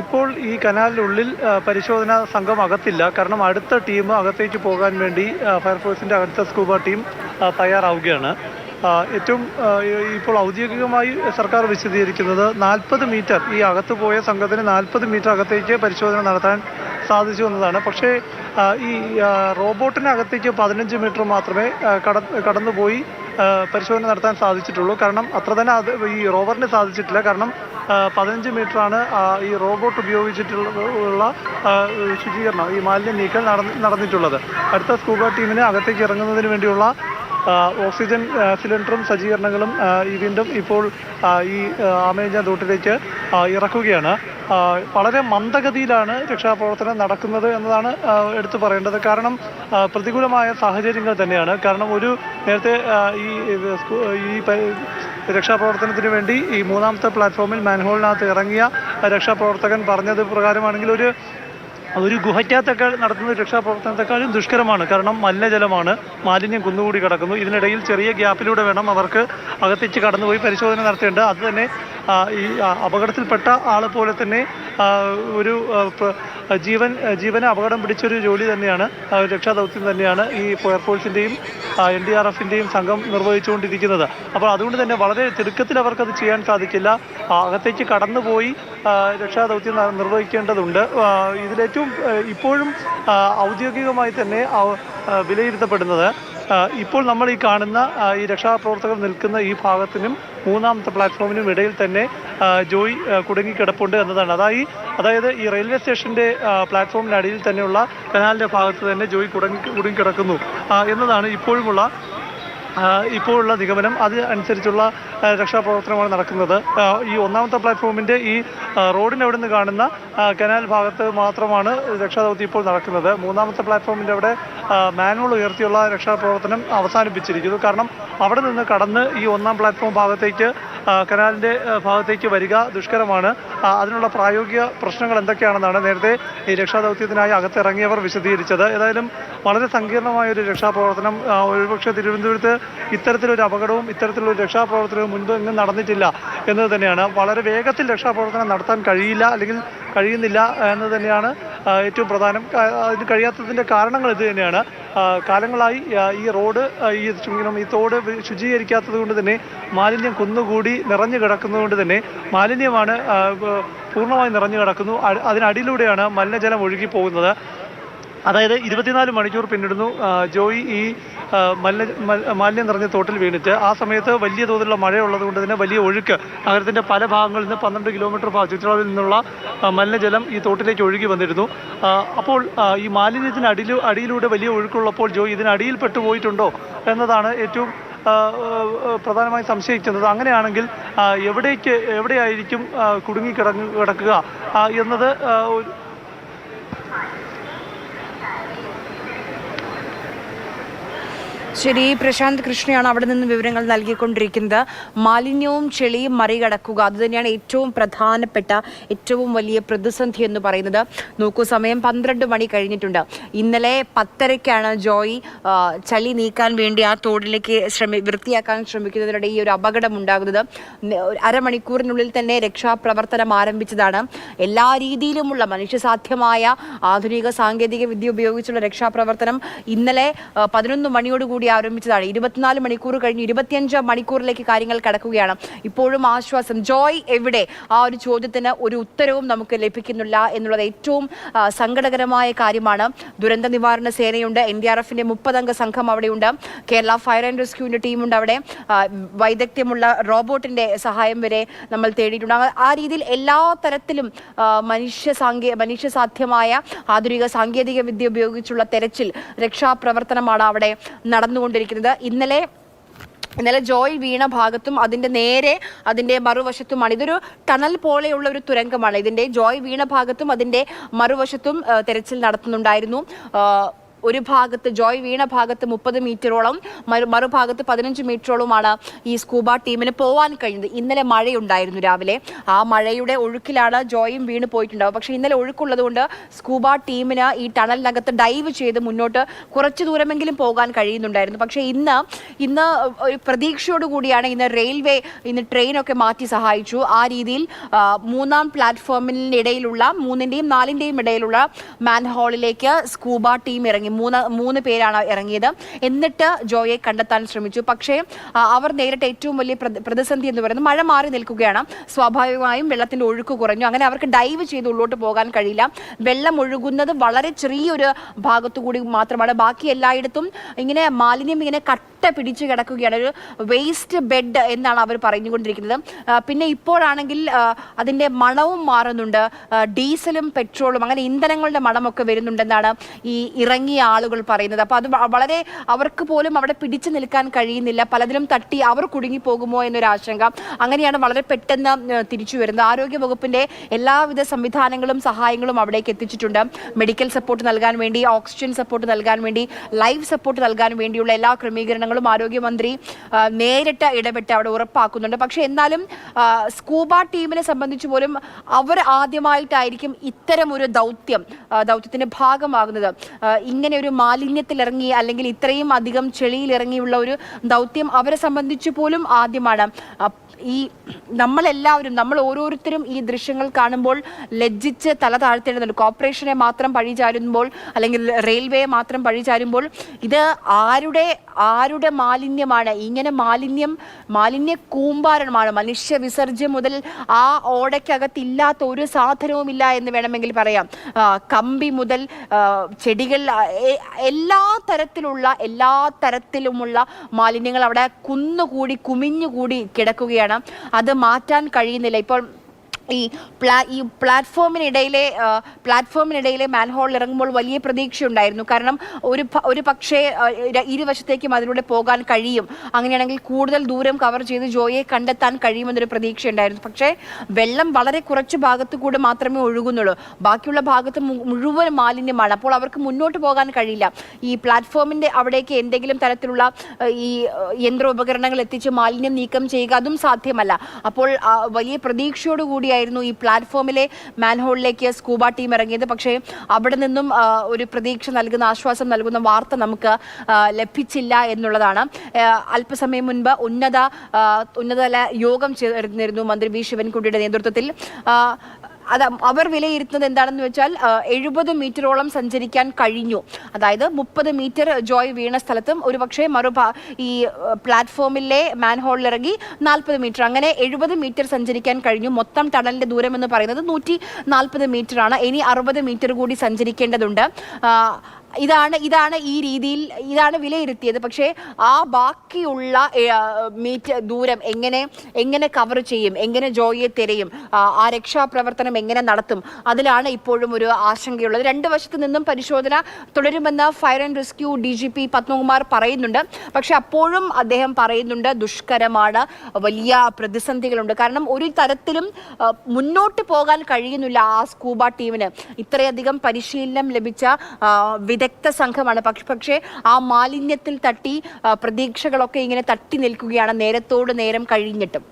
ഇപ്പോൾ ഈ കനാലിനുള്ളിൽ പരിശോധനാ സംഘം അകത്തില്ല. കാരണം അടുത്ത ടീം അകത്തേക്ക് പോകാൻ വേണ്ടി ഫയർഫോഴ്സിൻ്റെ അടുത്ത സ്കൂബ ടീം തയ്യാറാവുകയാണ്. ഏറ്റവും ഇപ്പോൾ ഔദ്യോഗികമായി സർക്കാർ വിശദീകരിക്കുന്നത് 40 മീറ്റർ ഈ അകത്ത് പോയ സംഘത്തിന് 40 മീറ്റർ അകത്തേക്ക് പരിശോധന നടത്താൻ സാധിച്ചു എന്നതാണ്. പക്ഷേ ഈ റോബോട്ടിനകത്തേക്ക് 15 മീറ്റർ മാത്രമേ കടന്നുപോയി പരിശോധന നടത്താൻ സാധിച്ചിട്ടുള്ളൂ. കാരണം അത്ര തന്നെ ഈ റോവറിന് സാധിച്ചിട്ടില്ല. കാരണം 15 മീറ്ററാണ് ഈ റോബോട്ട് ഉപയോഗിച്ചിട്ടുള്ള ശുചീകരണം, ഈ മാലിന്യം നീക്കൽ നടന്നിട്ടുള്ളത്. അടുത്ത സ്കൂബ ടീമിന് അകത്തേക്ക് ഇറങ്ങുന്നതിന് വേണ്ടിയുള്ള ഓക്സിജൻ സിലിണ്ടറും സജ്ജീകരണങ്ങളും വീണ്ടും ഇപ്പോൾ ഈ ആമേജ തോട്ടിലേക്ക് ഇറക്കുകയാണ്. വളരെ മന്ദഗതിയിലാണ് രക്ഷാപ്രവർത്തനം നടക്കുന്നത് എന്നതാണ് എടുത്തു പറയേണ്ടത്. കാരണം പ്രതികൂലമായ സാഹചര്യങ്ങൾ തന്നെയാണ്. കാരണം നേരത്തെ ഈ രക്ഷാപ്രവർത്തനത്തിന് വേണ്ടി ഈ 3ാമത്തെ പ്ലാറ്റ്ഫോമിൽ മാൻഹോളിനകത്ത് ഇറങ്ങിയ രക്ഷാപ്രവർത്തകൻ പറഞ്ഞത് പ്രകാരമാണെങ്കിൽ ഒരു ഗുഹയ്ക്കകത്തൊക്കെ നടത്തുന്ന രക്ഷാപ്രവർത്തനത്തെക്കാളും ദുഷ്കരമാണ്. കാരണം മലിനജലമാണ്, മാലിന്യം കുന്നുകൂടി കിടക്കുന്നു. ഇതിനിടയിൽ ചെറിയ ഗ്യാപ്പിലൂടെ വേണം അവർക്ക് അകത്തേക്ക് കടന്നുപോയി പരിശോധന നടത്തേണ്ടത്. അത് തന്നെ ഈ അപകടത്തിൽപ്പെട്ട ആളെ പോലെ തന്നെ ഒരു ജീവന് അപകടം പിടിച്ചൊരു ജോലി തന്നെയാണ്, രക്ഷാദൗത്യം തന്നെയാണ് ഈ ഫയർഫോഴ്സിൻ്റെയും NDRFിൻ്റെയും സംഘം നിർവഹിച്ചുകൊണ്ടിരിക്കുന്നത്. അപ്പോൾ അതുകൊണ്ട് തന്നെ വളരെ തിടുക്കത്തിൽ അവർക്കത് ചെയ്യാൻ സാധിക്കില്ല. അകത്തേക്ക് കടന്നുപോയി രക്ഷാദൗത്യം നിർവഹിക്കേണ്ടതുണ്ട്. ഇതിലേറ്റവും ഇപ്പോഴും ഔദ്യോഗികമായി തന്നെ വിലയിരുത്തപ്പെടുന്നത് ഇപ്പോൾ നമ്മൾ ഈ കാണുന്ന ഈ രക്ഷാപ്രവർത്തകർ നിൽക്കുന്ന ഈ ഭാഗത്തിനും 3ാമത്തെ പ്ലാറ്റ്ഫോമിനും ഇടയിൽ തന്നെ ജോയ് കുടുങ്ങിക്കിടപ്പുണ്ട് എന്നതാണ്. അതായത് ഈ റെയിൽവേ സ്റ്റേഷൻ്റെ പ്ലാറ്റ്ഫോമിനടിയിൽ തന്നെയുള്ള കനാലിൻ്റെ ഭാഗത്ത് തന്നെ ജോയ് കുടുങ്ങിക്കിടക്കുന്നു എന്നതാണ് ഇപ്പോഴുള്ള നിഗമനം. അത് അനുസരിച്ചുള്ള രക്ഷാപ്രവർത്തനമാണ് നടക്കുന്നത്. ഈ 1ാമത്തെ പ്ലാറ്റ്ഫോമിൻ്റെ ഈ റോഡിനവിടെ നിന്ന് കാണുന്ന കനാൽ ഭാഗത്ത് മാത്രമാണ് രക്ഷാദൗത്യം ഇപ്പോൾ നടക്കുന്നത്. 3ാമത്തെ പ്ലാറ്റ്ഫോമിൻ്റെ അവിടെ മാനുവൽ ഉയർത്തിയുള്ള രക്ഷാപ്രവർത്തനം അവസാനിപ്പിച്ചിരിക്കുന്നു. കാരണം അവിടെ നിന്ന് കടന്ന് ഈ 1ാം പ്ലാറ്റ്ഫോം ഭാഗത്തേക്ക് കനാലിൻ്റെ ഭാഗത്തേക്ക് വരിക ദുഷ്കരമാണ്. അതിനുള്ള പ്രായോഗിക പ്രശ്നങ്ങൾ എന്തൊക്കെയാണെന്നാണ് നേരത്തെ ഈ രക്ഷാദൗത്യത്തിനായി അകത്തിറങ്ങിയവർ വിശദീകരിച്ചത്. ഏതായാലും വളരെ സങ്കീർണമായൊരു രക്ഷാപ്രവർത്തനം. ഒരുപക്ഷെ തിരുവനന്തപുരത്ത് ഇത്തരത്തിലൊരു അപകടവും ഇത്തരത്തിലൊരു രക്ഷാപ്രവർത്തനവും മുൻപ് എങ്ങും നടന്നിട്ടില്ല എന്നത് തന്നെയാണ്. വളരെ വേഗത്തിൽ രക്ഷാപ്രവർത്തനം നടത്താൻ കഴിയുന്നില്ല എന്ന് തന്നെയാണ് ഏറ്റവും പ്രധാനം. അതിന് കഴിയാത്തതിൻ്റെ കാരണങ്ങൾ ഇത് തന്നെയാണ്. കാലങ്ങളായി ഈ റോഡ് ഈ തോട് ശുചീകരിക്കാത്തത് കൊണ്ട് തന്നെ മാലിന്യം കുന്നുകൂടി നിറഞ്ഞു കിടക്കുന്നതുകൊണ്ട് തന്നെ മാലിന്യമാണ് പൂർണ്ണമായി നിറഞ്ഞു കിടക്കുന്നു. അതിനടിയിലൂടെയാണ് മലിനജലം ഒഴുകി പോകുന്നത്. അതായത് 24 മണിക്കൂർ പിന്നിടുന്നു ജോയി ഈ മാലിന്യം നിറഞ്ഞ തോട്ടിൽ വീണിട്ട്. ആ സമയത്ത് വലിയ തോതിലുള്ള മഴയുള്ളത് കൊണ്ട് തന്നെ വലിയ ഒഴുക്ക് നഗരത്തിൻ്റെ പല ഭാഗങ്ങളിൽ നിന്ന് 12 കിലോമീറ്റർ ചുറ്റളവിൽ നിന്നുള്ള മലിനജലം ഈ തോട്ടിലേക്ക് ഒഴുകി വന്നിരുന്നു. അപ്പോൾ ഈ മാലിന്യത്തിന് അടിയിലൂടെ വലിയ ഒഴുക്കുള്ളപ്പോൾ ജോയി ഇതിനടിയിൽ പെട്ടുപോയിട്ടുണ്ടോ എന്നതാണ് ഏറ്റവും പ്രധാനമായി സംശയിക്കുന്നത്. അങ്ങനെയാണെങ്കിൽ എവിടെയായിരിക്കും കിടക്കുക എന്നത് ശരി, പ്രശാന്ത് കൃഷ്ണയാണ് അവിടെ നിന്ന് വിവരങ്ങൾ നൽകിക്കൊണ്ടിരിക്കുന്നത്. മാലിന്യവും ചെളിയും മറികടക്കുക, അതുതന്നെയാണ് ഏറ്റവും പ്രധാനപ്പെട്ട ഏറ്റവും വലിയ പ്രതിസന്ധി എന്ന് പറയുന്നത്. നോക്കൂ, സമയം 12 മണി കഴിഞ്ഞിട്ടുണ്ട്. ഇന്നലെ 10:30ക്കാണ് ജോയി ചളി നീക്കാൻ വേണ്ടി ആ തോടിലേക്ക് വൃത്തിയാക്കാൻ ശ്രമിക്കുന്നതിനിടെ ഈ ഒരു അപകടം ഉണ്ടാകുന്നത്. അരമണിക്കൂറിനുള്ളിൽ തന്നെ രക്ഷാപ്രവർത്തനം ആരംഭിച്ചതാണ്. എല്ലാ രീതിയിലുമുള്ള മനുഷ്യസാധ്യമായ ആധുനിക സാങ്കേതിക വിദ്യ ഉപയോഗിച്ചുള്ള രക്ഷാപ്രവർത്തനം ഇന്നലെ 11 മണിയോടുകൂടി ആരംഭിച്ചതാണ്. 24 മണിക്കൂർ കഴിഞ്ഞ് 25 മണിക്കൂറിലേക്ക് കാര്യങ്ങൾ കടക്കുകയാണ്. ഇപ്പോഴും ആശ്വാസം. ജോയ് എവിടെ? ആ ഒരു ചോദ്യത്തിന് ഒരു ഉത്തരവും നമുക്ക് ലഭിക്കുന്നില്ല എന്നുള്ളത് ഏറ്റവും സങ്കടകരമായ കാര്യമാണ്. ദുരന്ത നിവാരണ സേനയുണ്ട്, NDRFിന്റെ 30 അംഗ സംഘം അവിടെയുണ്ട്, കേരള ഫയർ ആൻഡ് റെസ്ക്യൂവിന്റെ ടീമുണ്ട് അവിടെ, വൈദഗ്ധ്യമുള്ള റോബോട്ടിന്റെ സഹായം വരെ നമ്മൾ തേടിയിട്ടുണ്ട്. ആ രീതിയിൽ എല്ലാ തരത്തിലും മനുഷ്യസാധ്യമായ ആധുനിക സാങ്കേതിക വിദ്യ ഉപയോഗിച്ചുള്ള തെരച്ചിൽ രക്ഷാപ്രവർത്തനമാണ് അവിടെ നടന്നുകൊണ്ടിരിക്കുന്നത്. ഇന്നലെ ജോയ് വീണ ഭാഗത്തും അതിന്റെ മറുവശത്തുമാണ്. ഇതൊരു ടണൽ പോലെയുള്ള ഒരു തുരങ്കമാണ്. ഇതിന്റെ ജോയ് വീണ ഭാഗത്തും അതിന്റെ മറുവശത്തും തെരച്ചിൽ നടത്തുന്നുണ്ടായിരുന്നു. ഒരു ഭാഗത്ത് ജോയ് വീണ ഭാഗത്ത് 30 മീറ്ററോളം മറുഭാഗത്ത് 15 മീറ്ററോളമാണ് ഈ സ്കൂബ ടീമിന് പോവാൻ കഴിഞ്ഞത്. ഇന്നലെ മഴയുണ്ടായിരുന്നു രാവിലെ, ആ മഴയുടെ ഒഴുക്കിലാണ് ജോയും വീണ് പോയിട്ടുണ്ടാവും. പക്ഷേ ഇന്നലെ ഒഴുക്കുള്ളത് കൊണ്ട് സ്കൂബ ടീമിന് ഈ ടണലിനകത്ത് ഡൈവ് ചെയ്ത് മുന്നോട്ട് കുറച്ച് ദൂരമെങ്കിലും പോകാൻ കഴിയുന്നുണ്ടായിരുന്നു. പക്ഷേ ഇന്ന് ഒരു പ്രതീക്ഷയോടുകൂടിയാണ് ഇന്ന് ട്രെയിനൊക്കെ മാറ്റി സഹായിച്ചു. ആ രീതിയിൽ 3-ാം പ്ലാറ്റ്ഫോമിനിടയിലുള്ള 3-ന്റെയും 4-ന്റെയും ഇടയിലുള്ള മാൻഹോളിലേക്ക് സ്കൂബ ടീം ഇറങ്ങി. മൂന്ന് പേരാണ് ഇറങ്ങിയത്. എന്നിട്ട് ജോയെ കണ്ടെത്താൻ ശ്രമിച്ചു. പക്ഷേ അവർ നേരിട്ട ഏറ്റവും വലിയ പ്രതിസന്ധി എന്ന് പറയുന്നത് മഴ മാറി നിൽക്കുകയാണ്. സ്വാഭാവികമായും വെള്ളത്തിന്റെ ഒഴുക്ക് കുറഞ്ഞു. അങ്ങനെ അവർക്ക് ഡൈവ് ചെയ്ത് ഉള്ളോട്ട് പോകാൻ കഴിയില്ല. വെള്ളം ഒഴുകുന്നത് വളരെ ചെറിയൊരു ഭാഗത്തുകൂടി മാത്രമാണ്. ബാക്കി എല്ലായിടത്തും ഇങ്ങനെ മാലിന്യം ഇങ്ങനെ കട്ട പിടിച്ചു കിടക്കുകയാണ്. ഒരു വേസ്റ്റ് ബെഡ് എന്നാണ് അവർ പറഞ്ഞുകൊണ്ടിരിക്കുന്നത്. പിന്നെ ഇപ്പോഴാണെങ്കിൽ അതിന്റെ മണവും മാറുന്നുണ്ട്. ഡീസലും പെട്രോളും അങ്ങനെ ഇന്ധനങ്ങളുടെ മണമൊക്കെ വരുന്നുണ്ടെന്നാണ് ഈ ഇറങ്ങിയ ആളുകൾ പറയുന്നത്. അപ്പോൾ അത് വളരെ അവർക്ക് പോലും അവിടെ പിടിച്ചു നിൽക്കാൻ കഴിയുന്നില്ല. പലതിലും തട്ടി അവർ കുടുങ്ങി പോകുമോ എന്നൊരു ആശങ്ക. അങ്ങനെയാണ് വളരെ പെട്ടെന്ന് തിരിച്ചു വരുന്നത്. ആരോഗ്യ വകുപ്പിന്റെ എല്ലാവിധ സംവിധാനങ്ങളും സഹായങ്ങളും അവിടേക്ക് എത്തിച്ചിട്ടുണ്ട്. മെഡിക്കൽ സപ്പോർട്ട് നൽകാൻ വേണ്ടി, ഓക്സിജൻ സപ്പോർട്ട് നൽകാൻ വേണ്ടി, ലൈഫ് സപ്പോർട്ട് നൽകാൻ വേണ്ടിയുള്ള എല്ലാ ക്രമീകരണങ്ങളും ആരോഗ്യമന്ത്രി നേരിട്ട് ഇടപെട്ട് അവിടെ ഉറപ്പാക്കുന്നുണ്ട്. പക്ഷെ എന്നാലും സ്കൂബ ടീമിനെ സംബന്ധിച്ച് പോലും അവർ ആദ്യമായിട്ടായിരിക്കും ഇത്തരം ഒരു ദൗത്യത്തിന്റെ ഭാഗമാകുന്നത്. ഇങ്ങനെ ഒരു മാലിന്യത്തിലിറങ്ങി അല്ലെങ്കിൽ ഇത്രയും അധികം ചെളിയിൽ ഇറങ്ങിയുള്ള ഒരു ദൗത്യം അവരെ സംബന്ധിച്ച് പോലും ആദ്യമാണ്. നമ്മൾ ഓരോരുത്തരും ഈ ദൃശ്യങ്ങൾ കാണുമ്പോൾ ലജ്ജിച്ച് തല താഴ്ത്തേണ്ടതുണ്ട്. കോർപ്പറേഷനെ മാത്രം പഴിചാരുമ്പോൾ അല്ലെങ്കിൽ റെയിൽവേയെ മാത്രം പഴിചാരുമ്പോൾ ഇത് ആരുടെ മാലിന്യമാണ്? ഇങ്ങനെ മാലിന്യ കൂമ്പാരമാണ്. മനുഷ്യ വിസർജ്യം മുതൽ ആ ഓടയ്ക്കകത്തില്ലാത്ത ഒരു സാധനവുമില്ല എന്ന് വേണമെങ്കിൽ പറയാം. കമ്പി മുതൽ ചെടികൾ, എല്ലാ തരത്തിലുമുള്ള മാലിന്യങ്ങൾ അവിടെ കുമിഞ്ഞുകൂടി കിടക്കുകയാണ്. അത് മാറ്റാൻ കഴിയുന്നില്ല. ഇപ്പോൾ ഈ പ്ലാറ്റ്ഫോമിനിടയിലെ മാൻഹോളിൽ ഇറങ്ങുമ്പോൾ വലിയ പ്രതീക്ഷയുണ്ടായിരുന്നു. കാരണം ഒരു പക്ഷേ ഇരുവശത്തേക്കും അതിലൂടെ പോകാൻ കഴിയും. അങ്ങനെയാണെങ്കിൽ കൂടുതൽ ദൂരം കവർ ചെയ്ത് ജോയെ കണ്ടെത്താൻ കഴിയുമെന്നൊരു പ്രതീക്ഷയുണ്ടായിരുന്നു. പക്ഷേ വെള്ളം വളരെ കുറച്ച് ഭാഗത്ത് കൂടെ മാത്രമേ ഒഴുകുന്നുള്ളൂ. ബാക്കിയുള്ള ഭാഗത്ത് മുഴുവൻ മാലിന്യമാണ്. അപ്പോൾ അവർക്ക് മുന്നോട്ട് പോകാൻ കഴിയില്ല. ഈ പ്ലാറ്റ്ഫോമിന്റെ അവിടേക്ക് എന്തെങ്കിലും തരത്തിലുള്ള ഈ യന്ത്രോപകരണങ്ങൾ എത്തിച്ച് മാലിന്യം നീക്കം ചെയ്യുക, അതും സാധ്യമല്ല. അപ്പോൾ വലിയ പ്രതീക്ഷയോടുകൂടിയായിരുന്നു ഈ പ്ലാറ്റ്ഫോമിലെ മാൻഹോളിലേക്ക് സ്കൂബ ടീം ഇറങ്ങിയത്. പക്ഷേ അവിടെ നിന്നും ഒരു പ്രതീക്ഷ നൽകുന്ന, ആശ്വാസം നൽകുന്ന വാർത്ത നമുക്ക് ലഭിച്ചില്ല എന്നുള്ളതാണ്. അല്പസമയം മുൻപ് ഉന്നതതല യോഗം ചേർന്നിരുന്നു മന്ത്രി വി ശിവൻകുട്ടിയുടെ നേതൃത്വത്തിൽ. അവർ വിലയിരുത്തുന്നത് എന്താണെന്ന് വെച്ചാൽ 70 മീറ്ററോളം സഞ്ചരിക്കാൻ കഴിഞ്ഞു. അതായത് 30 മീറ്റർ ജോയ് വീണ സ്ഥലത്തും ഒരുപക്ഷെ ഈ പ്ലാറ്റ്ഫോമിലെ മാൻഹോളിൽ ഇറങ്ങി 40 മീറ്റർ, അങ്ങനെ 70 മീറ്റർ സഞ്ചരിക്കാൻ കഴിഞ്ഞു. മൊത്തം ടണലിന്റെ ദൂരം എന്ന് പറയുന്നത് 140 മീറ്റർ ആണ്. ഇനി 60 മീറ്റർ കൂടി സഞ്ചരിക്കേണ്ടതുണ്ട്. ഇതാണ് ഈ രീതിയിൽ വിലയിരുത്തിയത്. പക്ഷേ ആ ബാക്കിയുള്ള ദൂരം എങ്ങനെ കവർ ചെയ്യും, എങ്ങനെ ജോയിയെ തിരയും, ആ രക്ഷാപ്രവർത്തനം എങ്ങനെ നടത്തും, അതിലാണ് ഇപ്പോഴും ഒരു ആശങ്കയുള്ളത്. 2 വശത്തു നിന്നും പരിശോധന തുടരുമെന്ന് fire and rescue DGP Padmakumar പറയുന്നുണ്ട്. പക്ഷെ അപ്പോഴും അദ്ദേഹം പറയുന്നുണ്ട് ദുഷ്കരമാണ്, വലിയ പ്രതിസന്ധികളുണ്ട്. കാരണം ഒരു തരത്തിലും മുന്നോട്ട് പോകാൻ കഴിയുന്നില്ല ആ സ്കൂബ ടീമിന്. ഇത്രയധികം പരിശീലനം ലഭിച്ച വിദഗ്ധ സംഘമാണ്. പക്ഷേ ആ മാലിന്യത്തിൽ തട്ടി പ്രതീക്ഷകളൊക്കെ ഇങ്ങനെ തട്ടി നിൽക്കുകയാണ് നേരത്തോട് നേരം കഴിഞ്ഞിട്ടും.